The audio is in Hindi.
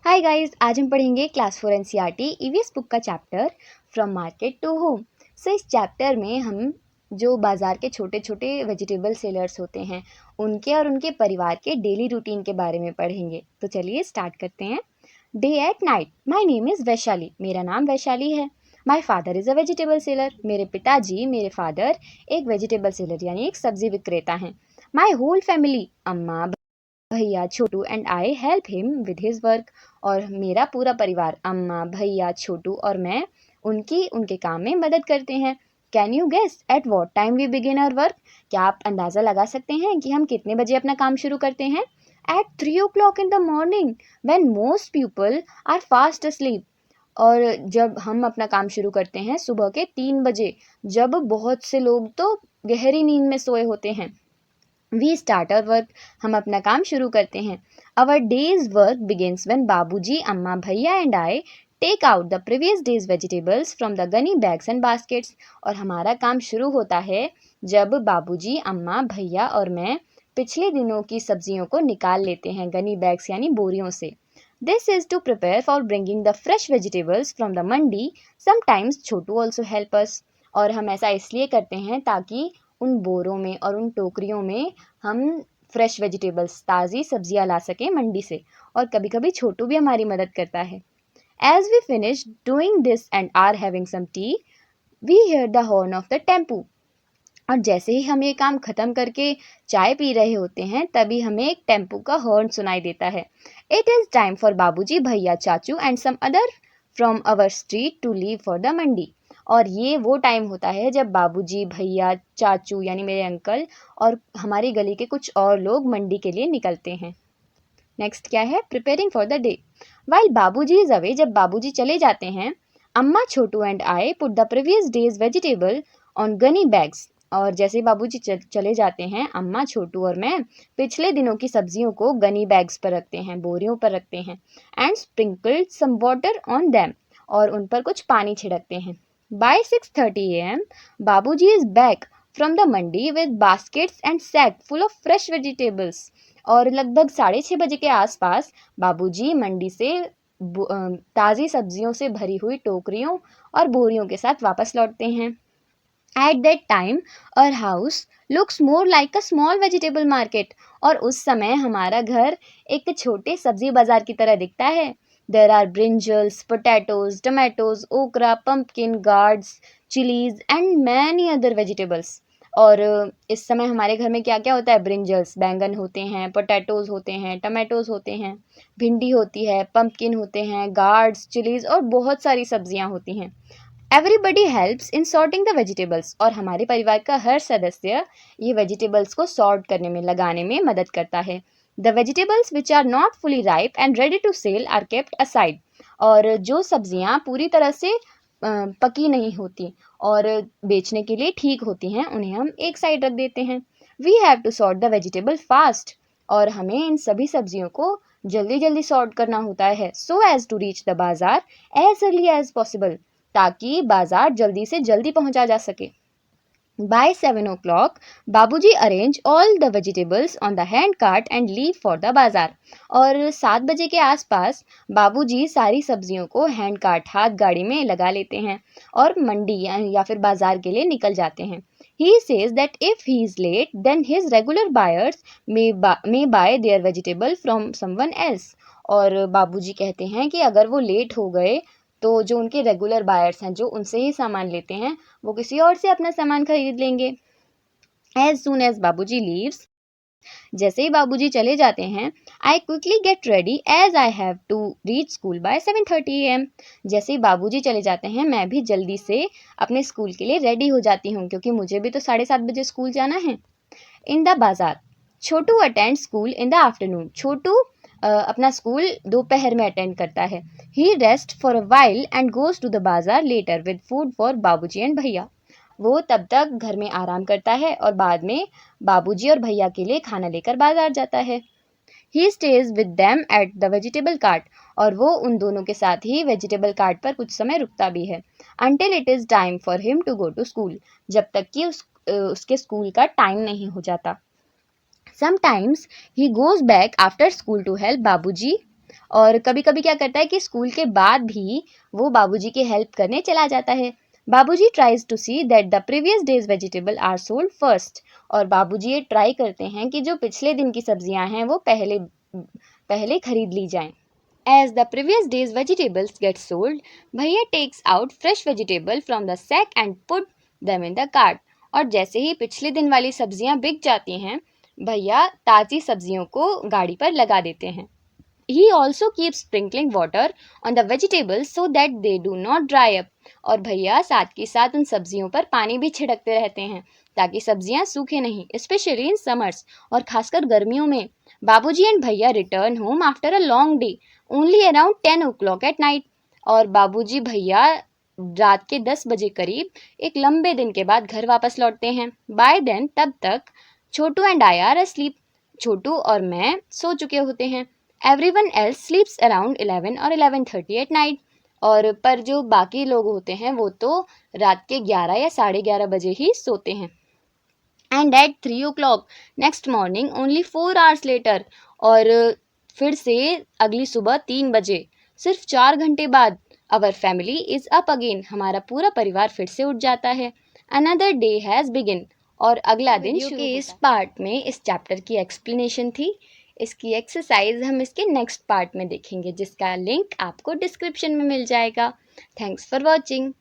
हाय गाइस, आज हम पढ़ेंगे क्लास 4 एनसीईआरटी ईवीएस बुक का chapter from market to home. इस चैप्टर में हम जो बाज़ार के छोटे छोटे वेजिटेबल सेलर्स होते हैं उनके और उनके परिवार के डेली रूटीन के बारे में पढ़ेंगे। तो चलिए स्टार्ट करते हैं। Day at night. My name is Vaishali. मेरा नाम वैशाली है। My father is a vegetable seller. मेरे पिताजी मेरे फादर एक वेजिटेबल सेलर यानी एक सब्जी विक्रेता हैं। माई होल फैमिली, अम्मा, भैया, Chhotu and I help him with his work. और मेरा पूरा परिवार, अम्मा, भैया, छोटू और मैं उनके काम में मदद करते हैं। Can you guess at what time we begin our work? क्या आप अंदाज़ा लगा सकते हैं कि हम कितने बजे अपना काम शुरू करते हैं? At 3 o'clock in the morning when most people are fast asleep. और जब हम अपना काम शुरू करते हैं सुबह के 3 बजे, जब बहुत से लोग तो गहरी नींद में सोए होते हैं। We start our work. हम अपना काम शुरू करते हैं। Our days work begins when Babuji, Amma, bhaiya and I take out the previous days vegetables from the gunny bags and baskets. और हमारा काम शुरू होता है जब बाबूजी, अम्मा, भैया और मैं पिछले दिनों की सब्जियों को निकाल लेते हैं गनी बैग्स यानी बोरियों से। This is to prepare for bringing the fresh vegetables from the mandi. Sometimes Chhotu also help us. और हम ऐसा इसलिए करते हैं ताकि उन बोरों में और उन टोकरियों में हम फ्रेश वेजिटेबल्स, ताज़ी सब्जियां ला सकें मंडी से। और कभी कभी छोटू भी हमारी मदद करता है। As we finish doing this and are having some tea, we hear the horn of the tempo. और जैसे ही हम ये काम ख़त्म करके चाय पी रहे होते हैं तभी हमें एक टेम्पू का हॉर्न सुनाई देता है। इट इज़ टाइम फॉर बाबूजी, भैया, चाचू and some other from our street to leave for the mandi. और ये वो टाइम होता है जब बाबूजी, भैया, चाचू यानी मेरे अंकल और हमारी गली के कुछ और लोग मंडी के लिए निकलते हैं। नेक्स्ट क्या है? Preparing for the day. While बाबूजी इज अवे, जब बाबूजी चले जाते हैं, अम्मा, Chhotu and I put the previous days vegetable on gunny bags. और जैसे बाबूजी चले जाते हैं, अम्मा, छोटू और मैं पिछले दिनों की सब्जियों को गनी बैग्स पर रखते हैं, बोरियों पर रखते हैं। And sprinkled some water on them, और उन पर कुछ पानी छिड़कते हैं। By 6:30 AM, Babuji is back from the mandi with baskets and sack full of fresh vegetables. और लगभग 6:30 बजे के आसपास बाबूजी मंडी से ताज़ी सब्जियों से भरी हुई टोकरियों और बोरियों के साथ वापस लौटते हैं। At that time our house looks more like a small vegetable market. और उस समय हमारा घर एक छोटे सब्जी बाजार की तरह दिखता है। There are brinjals, potatoes, tomatoes, okra, pumpkin, gourds, chillies and many other vegetables. और इस समय हमारे घर में क्या क्या होता है? ब्रिंजल्स, बैंगन होते हैं, पोटैटोज होते हैं, टमाटोज होते हैं, भिंडी होती है, पम्पकिन होते हैं, गार्ड्स, चिलीज और बहुत सारी सब्जियां होती हैं। Everybody helps in sorting the vegetables. और हमारे परिवार का हर सदस्य ये वेजिटेबल्स को सॉर्ट करने में, लगाने में मदद करता है। The vegetables which are not fully ripe and ready to sell are kept aside. और जो सब्जियां पूरी तरह से पकी नहीं होती और बेचने के लिए ठीक होती हैं, उन्हें हम एक साइड रख देते हैं। We have to sort the vegetable fast. और हमें इन सभी सब्जियों को जल्दी जल्दी सॉर्ट करना होता है, so as to reach the bazaar as early as possible, ताकि बाजार जल्दी से जल्दी पहुंचा जा सके। By 7 o'clock, बाबूजी arrange all the vegetables on the hand cart and leave for the बाजार। और 7 बजे के आसपास बाबूजी सारी सब्जियों को हैंड कार्ट, हाथ गाड़ी में लगा लेते हैं और मंडी या फिर बाजार के लिए निकल जाते हैं। He says that if he is late, then his regular buyers may buy their vegetable from someone else. और बाबूजी कहते हैं कि अगर वो लेट हो गए तो जो उनके रेगुलर बायर्स हैं, जो उनसे ही सामान लेते हैं, वो किसी और से अपना सामान खरीद लेंगे। As soon as Babuji leaves, जैसे ही बाबूजी चले जाते हैं, I quickly get ready as I have to reach school by 7:30 AM। जैसे ही बाबूजी चले जाते हैं मैं भी जल्दी से अपने स्कूल के लिए रेडी हो जाती हूँ, क्योंकि मुझे भी तो 7:30 बजे स्कूल जाना है। In the bazaar, Chhotu attend school in the afternoon. Chhotu अपना स्कूल दोपहर में अटेंड करता है। He rest for a while and goes to the bazaar later with food for बाबूजी एंड भैया। वो तब तक घर में आराम करता है और बाद में बाबूजी और भैया के लिए खाना लेकर बाजार जाता है। He stays with them at the vegetable cart. और वो उन दोनों के साथ ही वेजिटेबल कार्ट पर कुछ समय रुकता भी है। Until it is time for him to go to school, जब तक कि उसके स्कूल का टाइम नहीं हो जाता। Sometimes he goes back after school to help बाबूजी। और कभी कभी क्या करता है कि स्कूल के बाद भी वो बाबूजी की हेल्प करने चला जाता है। Babuji tries to see that the previous days vegetable are sold first. और बाबूजी ये ट्राई करते हैं कि जो पिछले दिन की सब्जियां हैं वो पहले पहले खरीद ली जाएं। As the previous day's vegetables get sold, भैया takes out fresh vegetable from the sack and put them in the cart. और जैसे ही पिछले दिन वाली सब्जियां बिक जाती हैं, भैया ताज़ी सब्जियों को गाड़ी पर लगा देते हैं। He also keeps sprinkling water on the vegetables so that they do not dry up. और भैया साथ के साथ उन सब्जियों पर पानी भी छिड़कते रहते हैं ताकि सब्जियां सूखे नहीं, स्पेशली इन समर्स, और खासकर गर्मियों में। बाबूजी एंड भैया return home after a long day only around 10 o'clock at night. और बाबूजी भैया रात के 10 बजे करीब एक लंबे दिन के बाद घर वापस लौटते हैं। बाय देन तब तक छोटू एंड आई आर अस्लीप, छोटू और मैं सो चुके होते हैं। एवरीवन एल्स स्लीप्स अराउंड 11 और 11:30 एट नाइट। और पर जो बाकी लोग होते हैं वो तो रात के 11 या 11:30 बजे ही सोते हैं। And at 3 o'clock next morning only 4 hours later, और फिर से अगली सुबह 3 बजे, सिर्फ 4 घंटे बाद, our family is up again, हमारा पूरा परिवार फिर से उठ जाता है। अनदर डे हैज़ बिगिन, और अगला दिन शुरू होता है। इस पार्ट में इस चैप्टर की एक्सप्लेनेशन थी। इसकी एक्सरसाइज हम इसके नेक्स्ट पार्ट में देखेंगे जिसका लिंक आपको डिस्क्रिप्शन में मिल जाएगा। Thanks for watching.